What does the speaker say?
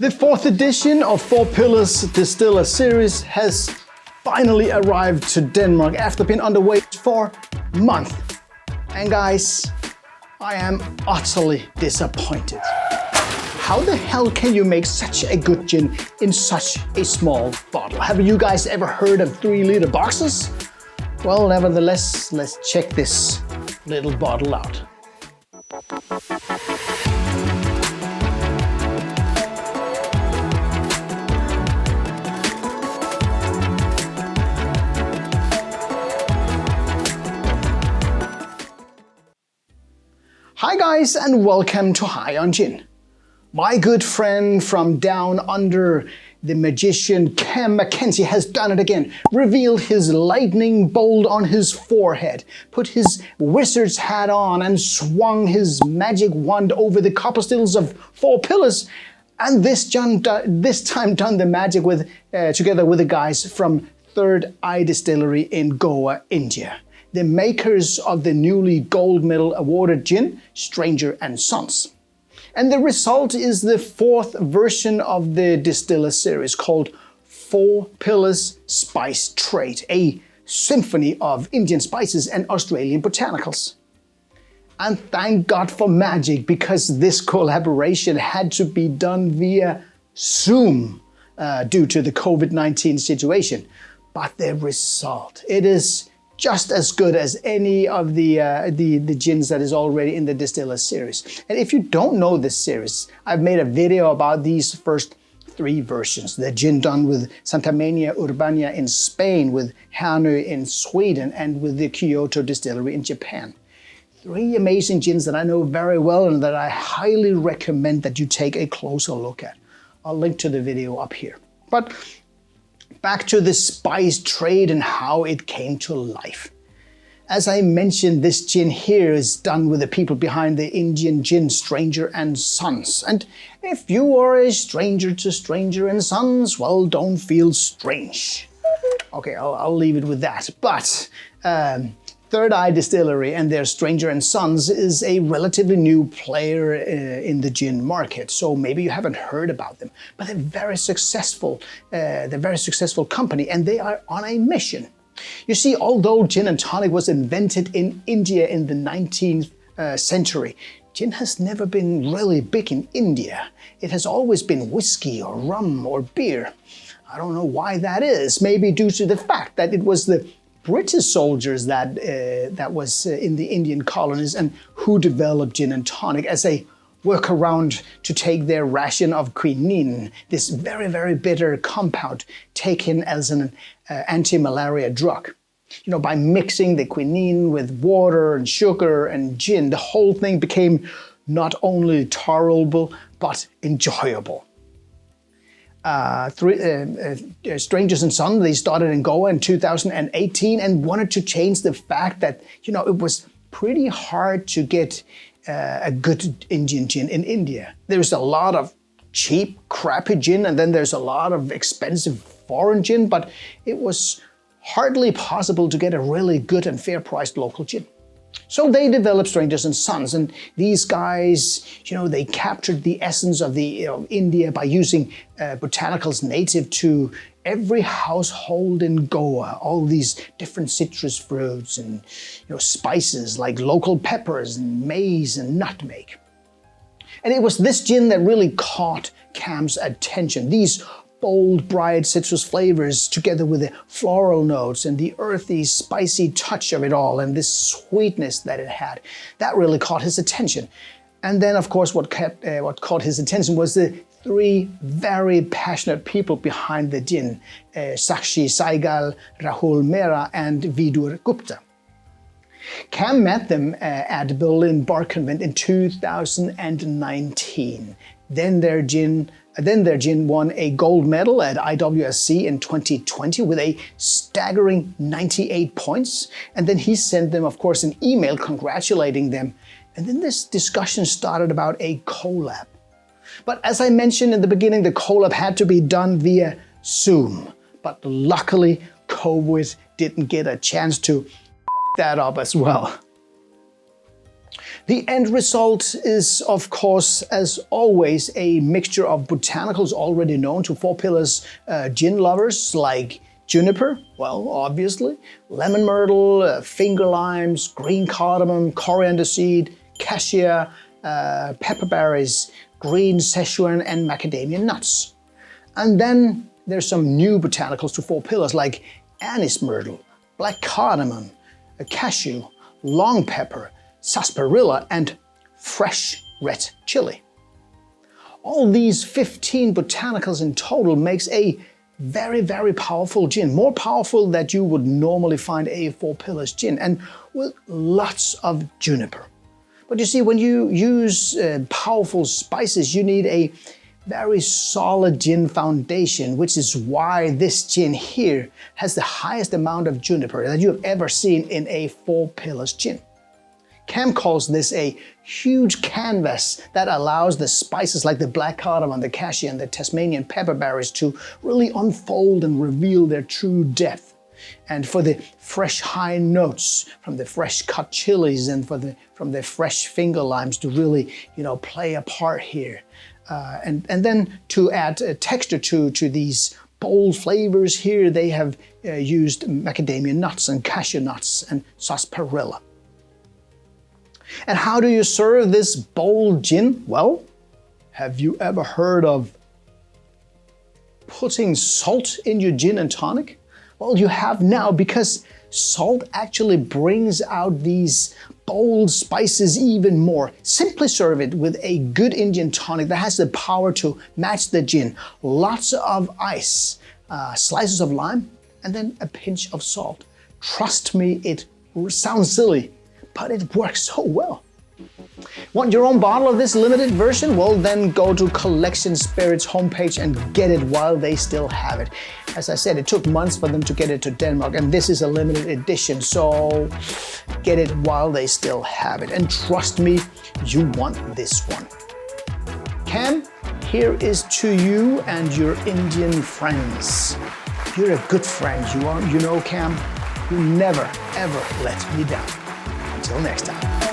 The fourth edition of Four Pillars Distiller Series has finally arrived to Denmark after being underway for a month. And guys, I am utterly disappointed. How the hell can you make such a good gin in such a small bottle? Have you guys ever heard of 3-liter boxes? Well, nevertheless, let's check this little bottle out. Hi guys, and welcome to High on Gin. My good friend from down under, the magician Cam Mackenzie, has done it again. Revealed his lightning bolt on his forehead, put his wizard's hat on and swung his magic wand over the copper stills of Four Pillars. And this time done the magic with together with the guys from Third Eye Distillery in Goa, India. The makers of the newly gold medal awarded gin, Stranger & Sons. And the result is the fourth version of the Distillers Series called Four Pillars Spice Trade, a symphony of Indian spices and Australian botanicals. And thank God for magic, because this collaboration had to be done via Zoom due to the COVID-19 situation. But the result, it is just as good as any of the gins that is already in the Distillers series. And if you don't know this series, I've made a video about these first 3 versions. The gin done with Santa Maria Urbana in Spain, with Hernö in Sweden, and with the Kyoto Distillery in Japan. 3 amazing gins that I know very well and that I highly recommend that you take a closer look at. I'll link to the video up here. But back to the spice trade and how it came to life. As I mentioned, this gin here is done with the people behind the Indian gin Stranger & Sons. And if you are a stranger to Stranger & Sons, well, don't feel strange. Okay, I'll leave it with that. But Third Eye Distillery and their Stranger & Sons is a relatively new player in the gin market, so maybe you haven't heard about them. But they're very successful company, and they are on a mission. You see, although gin and tonic was invented in India in the 19th century, gin has never been really big in India. It has always been whiskey or rum or beer. I don't know why that is. Maybe due to the fact that it was the British soldiers that was in the Indian colonies and who developed gin and tonic as a workaround to take their ration of quinine, this very, very bitter compound taken as an anti-malaria drug. You know, by mixing the quinine with water and sugar and gin, the whole thing became not only tolerable but enjoyable. Strangers & Sons, they started in Goa in 2018 and wanted to change the fact that, you know, it was pretty hard to get a good Indian gin in India. There's a lot of cheap, crappy gin, and then there's a lot of expensive foreign gin, but it was hardly possible to get a really good and fair-priced local gin. So they developed Strangers & Sons, and these guys, you know, they captured the essence of India by using botanicals native to every household in Goa. All these different citrus fruits and, you know, spices like local peppers and maize and nutmeg. And it was this gin that really caught Cam's attention. These bold, bright citrus flavors together with the floral notes and the earthy, spicy touch of it all and this sweetness that it had, that really caught his attention. And then, of course, what caught his attention was the 3 very passionate people behind the gin, Sakshi Saigal, Rahul Mehra, and Vidur Gupta. Cam met them at Berlin Bar Convent in 2019. Then their gin won a gold medal at IWSC in 2020 with a staggering 98 points. And then he sent them, of course, an email congratulating them. And then this discussion started about a collab. But as I mentioned in the beginning, the collab had to be done via Zoom. But luckily, COVID didn't get a chance to that up as well. The end result is, of course, as always, a mixture of botanicals already known to Four Pillars gin lovers, like juniper, well, obviously, lemon myrtle, finger limes, green cardamom, coriander seed, cassia, pepperberries, green Szechuan, and macadamia nuts. And then there's some new botanicals to Four Pillars, like anise myrtle, black cardamom, cashew, long pepper, sarsaparilla, and fresh red chili. All these 15 botanicals in total makes a very, very powerful gin, more powerful than you would normally find a Four Pillars gin, and with lots of juniper. But you see, when you use powerful spices, you need a very solid gin foundation, which is why this gin here has the highest amount of juniper that you have ever seen in a Four Pillars gin. Cam calls this a huge canvas that allows the spices like the black cardamom, the cassia, and the Tasmanian pepperberries to really unfold and reveal their true depth. And for the fresh high notes from the fresh cut chilies and from the fresh finger limes to really, play a part here. And then to add texture to these bold flavors here, they have used macadamia nuts and cashew nuts and sarsaparilla. And how do you serve this bold gin? Well, have you ever heard of putting salt in your gin and tonic? Well, you have now, because salt actually brings out these bold spices even more. Simply serve it with a good Indian tonic that has the power to match the gin. Lots of ice, slices of lime, and then a pinch of salt. Trust me, it sounds silly, but it works so well. Want your own bottle of this limited version? Well, then go to Collection Spirits homepage and get it while they still have it. As I said, it took months for them to get it to Denmark, and this is a limited edition, so get it while they still have it. And trust me, you want this one. Cam, here is to you and your Indian friends. You're a good friend, you know, Cam. You never, ever let me down. Until next time.